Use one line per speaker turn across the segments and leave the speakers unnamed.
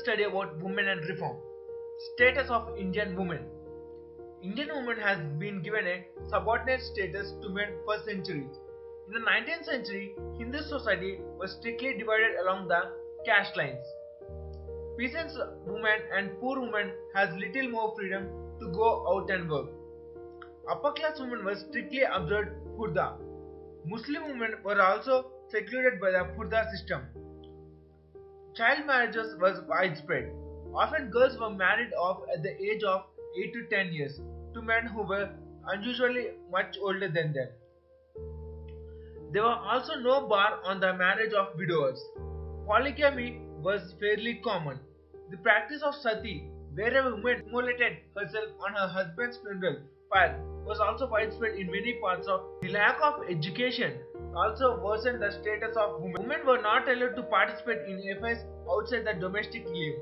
study about women and reform. Status of Indian women. Indian women has been given a subordinate status to men for centuries. In the 19th century, Hindu society was strictly divided along the caste lines. Peasants women and poor women has little more freedom to go out and work. Upper class women were strictly observed purdah. Muslim women were also secluded by the purdah system. Child marriages was widespread. Often girls were married off at the age of 8 to 10 years to men who were unusually much older than them. There were also no bar on the marriage of widowers. Polygamy was fairly common. The practice of sati, where a woman immolated herself on her husband's funeral pyre, was also widespread in many parts of the lack of education also worsened the status of women. Women were not allowed to participate in affairs outside the domestic life.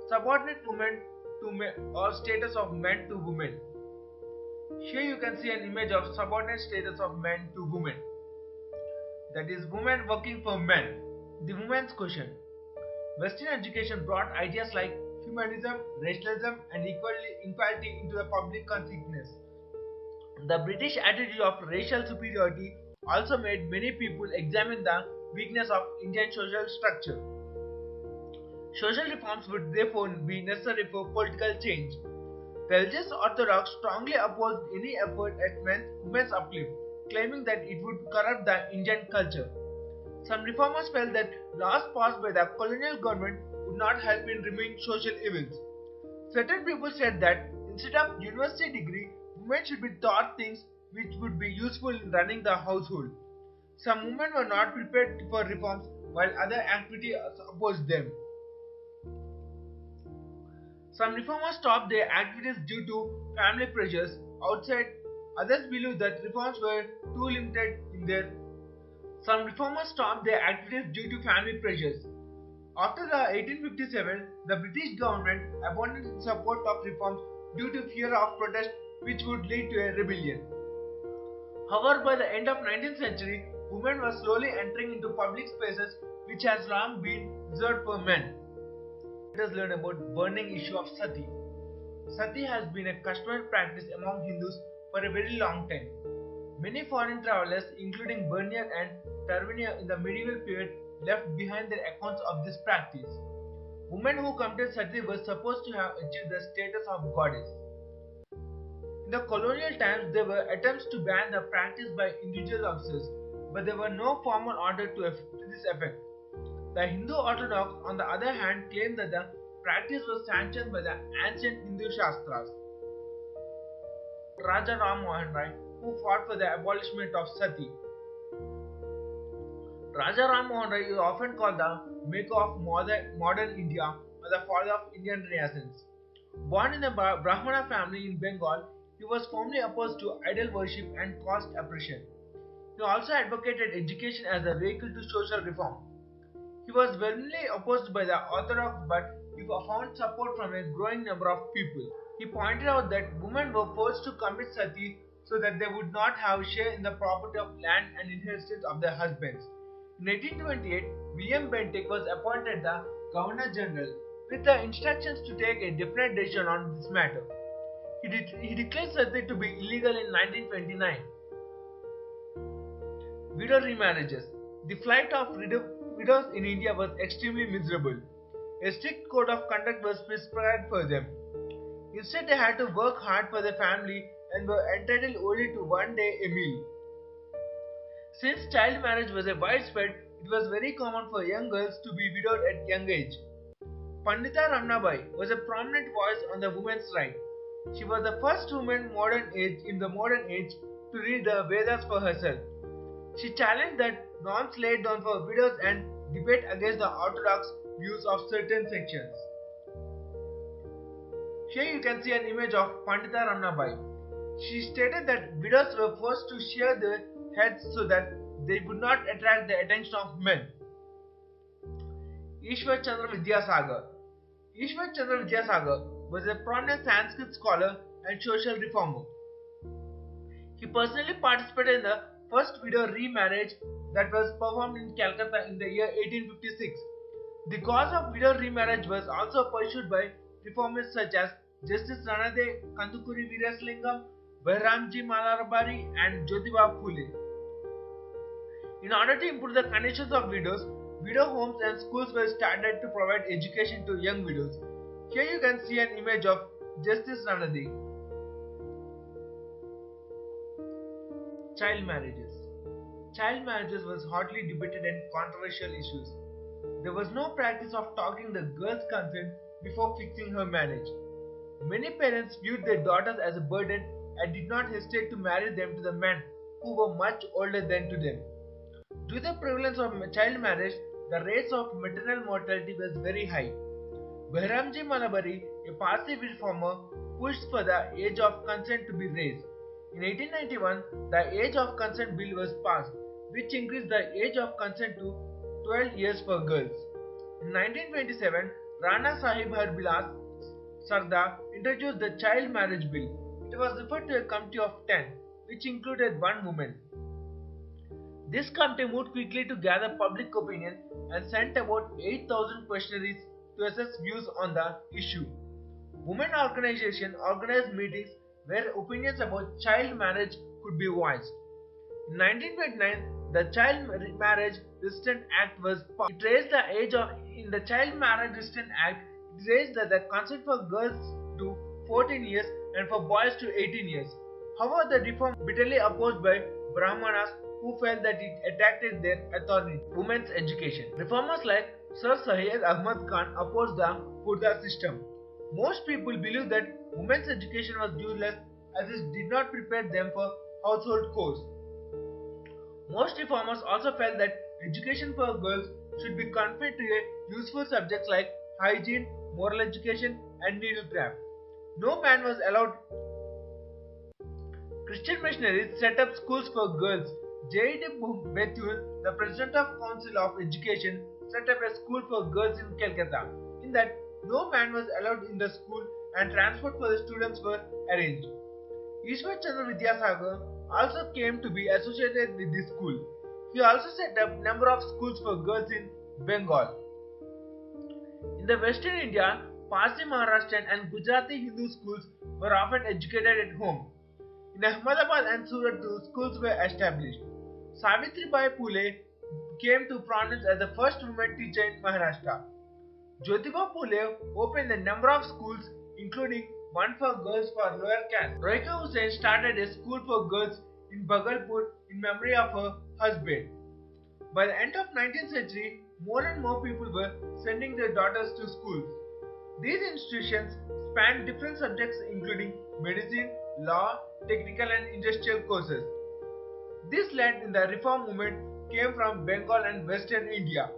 Subordinate women to men or status of men to women. Here you can see an image of subordinate status of men to women. That is, women working for men. The women's question. Western education brought ideas like humanism, racialism, and equality into the public consciousness. The British attitude of racial superiority also made many people examine the weakness of Indian social structure. Social reforms would therefore be necessary for political change. The religious orthodox strongly opposed any effort at women's uplift, claiming that it would corrupt the Indian culture. Some reformers felt that laws passed by the colonial government would not help in removing social evils. Certain people said that instead of university degree, women should be taught things which would be useful in running the household. Some women were not prepared for reforms, while other activities opposed them. Some reformers stopped their activities due to family pressures outside. Others believed that reforms were too limited in their. Some reformers stopped their activities due to family pressures. After the 1857, the British government abandoned its support of reforms due to fear of protest which would lead to a rebellion. However, by the end of 19th century, women were slowly entering into public spaces which has long been reserved for men. Let us learn about burning issue of sati. Sati has been a customary practice among Hindus for a very long time. Many foreign travelers, including Bernier and Tavernier in the medieval period, left behind their accounts of this practice. Women who committed sati were supposed to have achieved the status of goddess. In the colonial times, there were attempts to ban the practice by individual officers, but there were no formal order to this effect. The Hindu Orthodox, on the other hand, claimed that the practice was sanctioned by the ancient Hindu Shastras. Raja Ram Mohan Rai, who fought for the abolishment of sati. Raja Ram Mohan Rai is often called the maker of modern India or the father of Indian Renaissance. Born in a Brahmana family in Bengal, he was firmly opposed to idol worship and caste oppression. He also advocated education as a vehicle to social reform. He was vehemently opposed by the Orthodox, but he found support from a growing number of people. He pointed out that women were forced to commit sati so that they would not have share in the property of land and inheritance of their husbands. In 1828, William Bentinck was appointed the Governor General with the instructions to take a definite decision on this matter. He declared sati to be illegal in 1929. Widow remarriages. The plight of widows in India was extremely miserable. A strict code of conduct was prescribed for them. Instead, they had to work hard for their family and were entitled only to one day a meal. Since child marriage was a widespread, it was very common for young girls to be widowed at young age. Pandita Ramnabai was a prominent voice on the women's right. She was the first woman in the modern age to read the Vedas for herself. She challenged that norms laid down for widows and debate against the orthodox views of certain sections. Here you can see an image of Pandita Ramnabai. She stated that widows were forced to shave their heads so that they would not attract the attention of men. Ishwar Chandra Vidyasagar. Ishwar Chandra Vidyasagar was a prominent Sanskrit scholar and social reformer. He personally participated in the first widow remarriage that was performed in Calcutta in the year 1856. The cause of widow remarriage was also pursued by reformers such as Justice Ranade Kandukuri Veeraslingam, Bahramji Malarabari, and Jyotiba Phule. In order to improve the conditions of widows, widow homes and schools were started to provide education to young widows. Here you can see an image of Justice Ranade. Child marriages. Child marriages was hotly debated and controversial issues. There was no practice of talking the girl's consent before fixing her marriage. Many parents viewed their daughters as a burden and did not hesitate to marry them to the men who were much older than to them. Due to the prevalence of child marriage, the rates of maternal mortality was very high. Bahramji Malabari, a Parsi reformer, pushed for the age of consent to be raised. In 1891, the age of consent bill was passed, which increased the age of consent to 12 years for girls. In 1927, Rana Sahib Harbilas Sarda introduced the child marriage bill. It was referred to a committee of 10, which included one woman. This committee moved quickly to gather public opinion and sent about 8,000 questionnaires to assess views on the issue. Women organizations organized meetings where opinions about child marriage could be voiced. In 1929, the Child Marriage Resistant Act was passed. It raised the age of in the Child Marriage Resistant Act. It raised the consent for girls to 14 years and for boys to 18 years. However, the reform was bitterly opposed by Brahmanas who felt that it attacked their authority. Women's education. Reformers like Sir Syed Ahmad Khan opposed the Purda system. Most people believed that women's education was useless as it did not prepare them for household chores. Most reformers also felt that education for girls should be confined to useful subjects like hygiene, moral education, and needlecraft. No man was allowed. Christian missionaries set up schools for girls. J.D. Bethune, the president of Council of Education, set up a school for girls in Calcutta. In that, no man was allowed in the school and transport for the students were arranged. Ishwar Chandra Vidyasagar also came to be associated with this school. He also set up a number of schools for girls in Bengal. In the Western India, Parsi Maharashtrian and Gujarati Hindu schools were often educated at home. In Ahmedabad and Surat, two schools were established. Savitribai Phule came to prominence as the first woman teacher in Maharashtra. Jyotiba Phule opened a number of schools, including one for girls for lower caste. Roika Hussain started a school for girls in Bhagalpur in memory of her husband. By the end of 19th century, more and more people were sending their daughters to schools. These institutions spanned different subjects including medicine, law, technical and industrial courses. This led in the reform movement came from Bengal and Western India.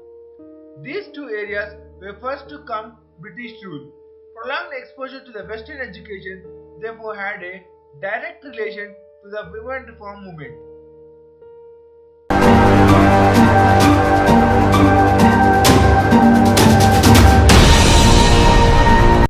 These two areas were first to come British rule. Prolonged exposure to the Western education therefore had a direct relation to the women reform movement.